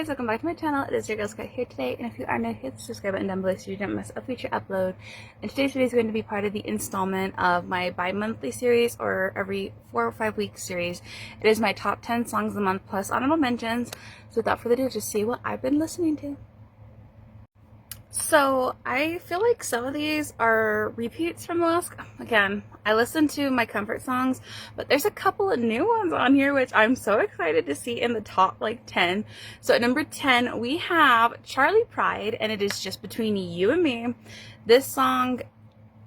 guys, welcome back to my channel. It is your girl Scarlett here today, and if you are new, hit the subscribe button down below so you don't miss a future upload. And today's video is going to be part of the installment of my bi-monthly series, or every 4 or 5 week series. It is my top 10 songs of the month plus honorable mentions. So without further ado, just see what I've been listening to. So I feel like some of these are repeats from the last. Again, I listen to my comfort songs, but there's a couple of new ones on here which I'm so excited to see in the top 10. So at number 10 we have Charlie Pride, and it is Just Between You and Me. This song,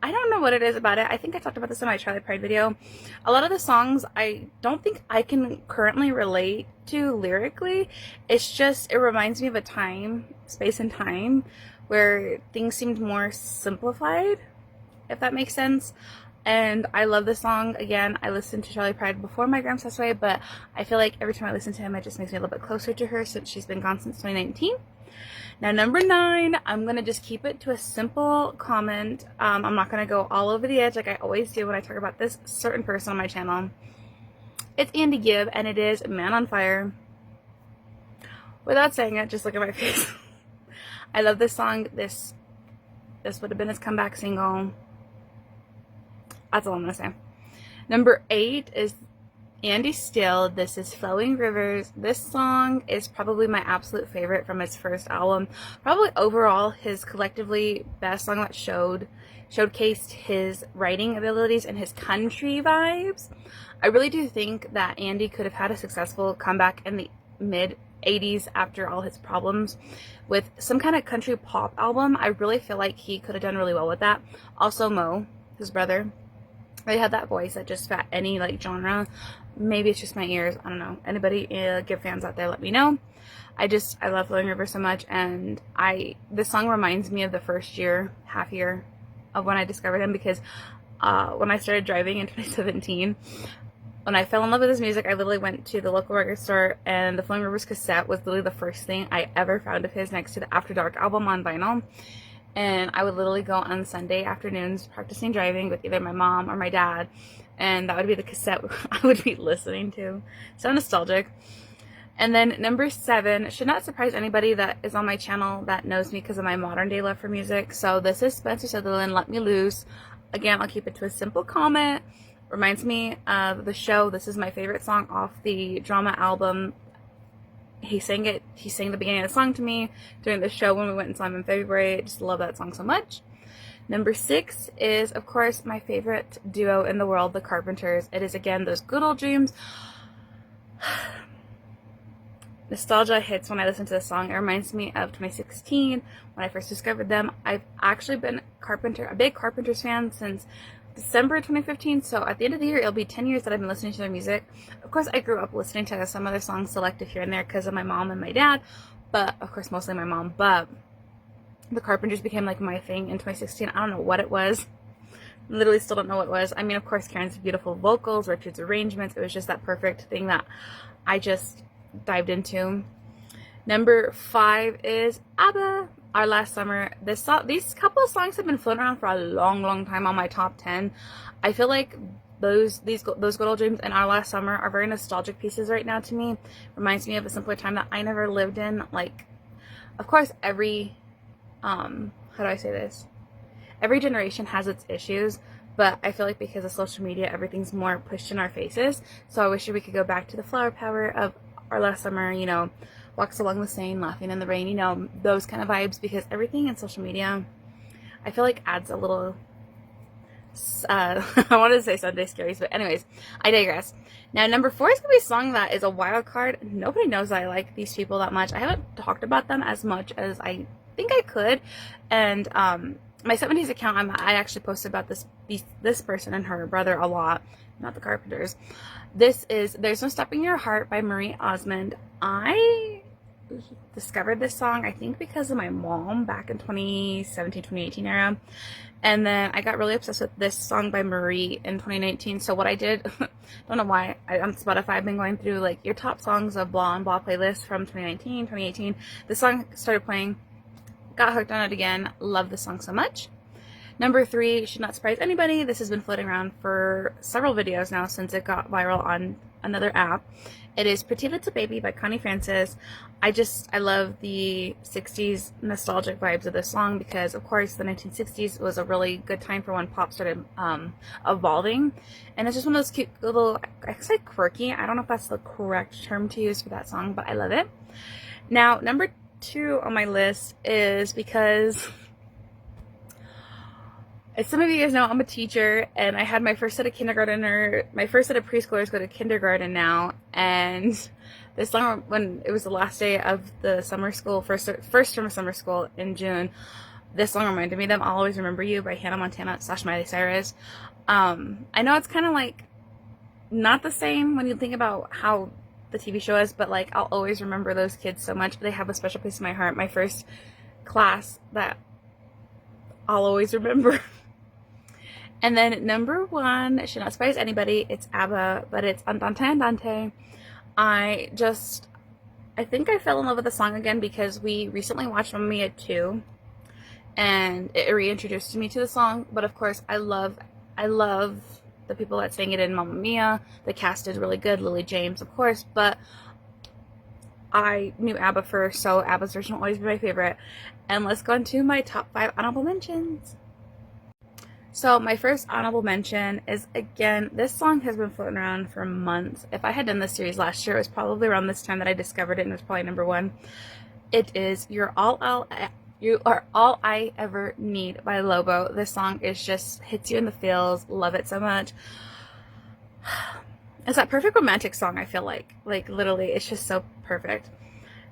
I don't know what it is about it. I think I talked about this in my Charlie Pride video. A lot of the songs I don't think I can currently relate to lyrically. It's just, it reminds me of a time, space and time, where things seemed more simplified, if that makes sense. And I love this song. Again, I listened to Charlie Pride before my grandma passed away, but I feel like every time I listen to him, it just makes me a little bit closer to her since she's been gone since 2019. Now, number 9, I'm going to just keep it to a simple comment. I'm not going to go all over the edge like I always do when I talk about this certain person on my channel. It's Andy Gibb, and it is Man on Fire. Without saying it, just look at my face. I love this song. This would have been his comeback single. That's all I'm gonna say. Number 8 is Andy Steele. This is Flowing Rivers. This song is probably my absolute favorite from his first album. Probably overall his collectively best song that showcased his writing abilities and his country vibes. I really do think that Andy could have had a successful comeback in the mid 80s after all his problems with some kind of country pop album. I really feel like he could have done really well with that. Also Mo, his brother, they had that voice that just fit any genre. Maybe it's just my ears, I don't know. Anybody Gibb fans out there, let me know. I love Flowing River so much, and this song reminds me of the first half year of when I discovered him, because when I started driving in 2017, when I fell in love with his music, I literally went to the local record store, and the Flowing Rivers cassette was literally the first thing I ever found of his next to the After Dark album on vinyl. And I would literally go on Sunday afternoons practicing driving with either my mom or my dad, and that would be the cassette I would be listening to. So nostalgic. And then number 7 should not surprise anybody that is on my channel that knows me because of my modern day love for music. So this is Spencer Sutherland, Let Me Loose. Again, I'll keep it to a simple comment. Reminds me of the show. This is my favorite song off the drama album. He sang the beginning of the song to me during the show when we went and saw him in February. I just love that song so much. Number 6 is, of course, my favorite duo in the world, the Carpenters. It is, again, Those Good Old Dreams. Nostalgia hits when I listen to this song. It reminds me of 2016 when I first discovered them. I've actually been a big Carpenters fan since December 2015, so at the end of the year it'll be 10 years that I've been listening to their music. Of course, I grew up listening to some other songs selected here and there because of my mom and my dad, but of course mostly my mom. But the Carpenters became my thing in 2016. I don't know what it was. Literally still don't know what it was. I mean, of course, Karen's beautiful vocals, Richard's arrangements, it was just that perfect thing that I just dived into. Number 5 is ABBA, Our Last Summer. These couple of songs have been floating around for a long time on my top 10. I feel like those Good Old Dreams and Our Last Summer are very nostalgic pieces right now to me. Reminds me of a simpler time that I never lived in. Of course, every how do I say this? Every generation has its issues, but I feel like because of social media, everything's more pushed in our faces. So I wish we could go back to the flower power of Our Last Summer, Walks Along the Seine, Laughing in the Rain, those kind of vibes, because everything in social media, I feel like adds a little, I wanted to say Sunday Scaries, but anyways, I digress. Now, number 4 is going to be a song that is a wild card. Nobody knows I like these people that much. I haven't talked about them as much as I think I could, and my 70s account, I actually posted about this person and her brother a lot, not the Carpenters. This is There's No Stopping Your Heart by Marie Osmond. I discovered this song, I think, because of my mom back in 2017, 2018 era. And then I got really obsessed with this song by Marie in 2019. So what I did, don't know why, on Spotify, I've been going through your top songs of blah and blah playlist from 2019, 2018. This song started playing, got hooked on it again. Love this song so much. Number 3 should not surprise anybody. This has been floating around for several videos now since it got viral on another app. It is Pretty Little Baby by Connie Francis. I love the 60s nostalgic vibes of this song because, of course, the 1960s was a really good time for when pop started evolving. And it's just one of those cute little, I say quirky, I don't know if that's the correct term to use for that song, but I love it. Now, number 2 on my list is because, as some of you guys know, I'm a teacher, and I had my first set of preschoolers go to kindergarten now, and this song, when it was the last day of the summer school, first term of summer school in June, this song reminded me of them. I'll Always Remember You by Hannah Montana / Miley Cyrus. I know it's kind of like not the same when you think about how the TV show is, but like I'll always remember those kids so much. They have a special place in my heart. My first class that I'll always remember. And then number 1 should not surprise anybody. It's ABBA, but it's Andante Andante. I think I fell in love with the song again because we recently watched Mamma Mia 2, and it reintroduced me to the song. But of course, I love the people that sang it in Mamma Mia. The cast is really good. Lily James, of course, but I knew ABBA first, so ABBA's version will always be my favorite. And let's go into my top 5 honorable mentions. So my first honorable mention is, again, this song has been floating around for months. If I had done this series last year, it was probably around this time that I discovered it, and it was probably number 1. It is You Are All I Ever Need by Lobo. This song just hits you in the feels. Love it so much. It's that perfect romantic song, I feel like. Like, literally, it's just so perfect.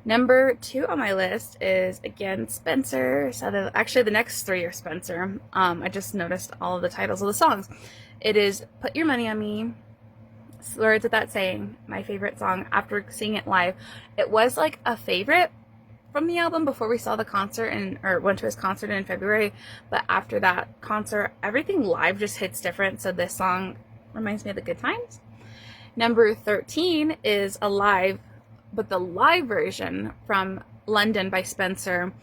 Number 2 on my list is, again, Spencer. Actually, the next 3 are Spencer. I just noticed all of the titles of the songs. It is Put Your Money on Me, Words of That Saying, my favorite song after seeing it live. It was like a favorite from the album before we saw the concert or went to his concert in February. But after that concert, everything live just hits different. So this song reminds me of the good times. Number 13 is Alive, but the live version from London by Spencer.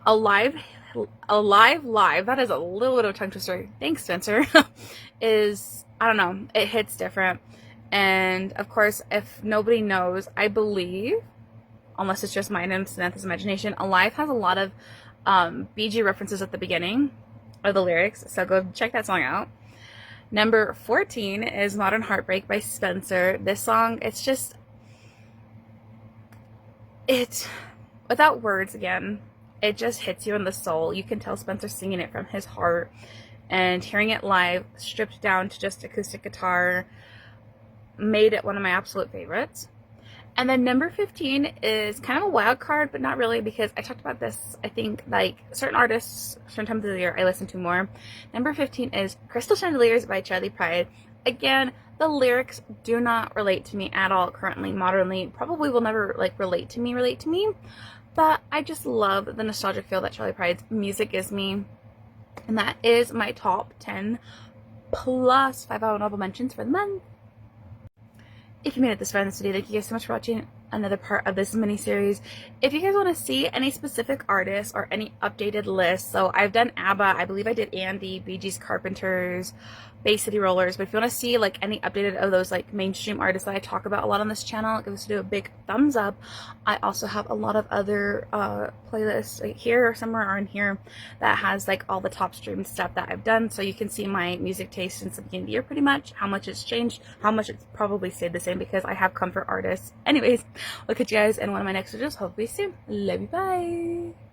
Alive, that is a little bit of a tongue twister. Thanks, Spencer. I don't know, it hits different. And of course, if nobody knows, I believe, unless it's just mine and Samantha's imagination, Alive has a lot of BG references at the beginning of the lyrics, so go check that song out. Number 14 is Modern Heartbreak by Spencer. This song, it, without words again, it just hits you in the soul. You can tell Spencer's singing it from his heart, and hearing it live, stripped down to just acoustic guitar, made it one of my absolute favorites. And then number 15 is kind of a wild card, but not really, because I talked about this, I think, like, certain artists, certain times of the year I listen to more. Number 15 is Crystal Chandeliers by Charlie Pride. Again, the lyrics do not relate to me at all currently, modernly. Probably will never, like, relate to me. But I just love the nostalgic feel that Charlie Pride's music gives me. And that is my top 10 plus 5 honorable mentions for the month. If you made it this far in this video, thank you guys so much for watching another part of this mini-series. If you guys want to see any specific artists or any updated lists, so I've done ABBA, I believe I did Andy, Bee Gees, Carpenters, Bay City Rollers, but if you want to see like any updated of those like mainstream artists that I talk about a lot on this channel, give this video a big thumbs up. I also have a lot of other playlists right here or somewhere or in here that has like all the top streamed stuff that I've done, so you can see my music taste since the beginning of the year pretty much, how much it's changed, how much it's probably stayed the same because I have comfort artists. Anyways, look at you guys in one of my next videos hopefully soon. Love you, bye!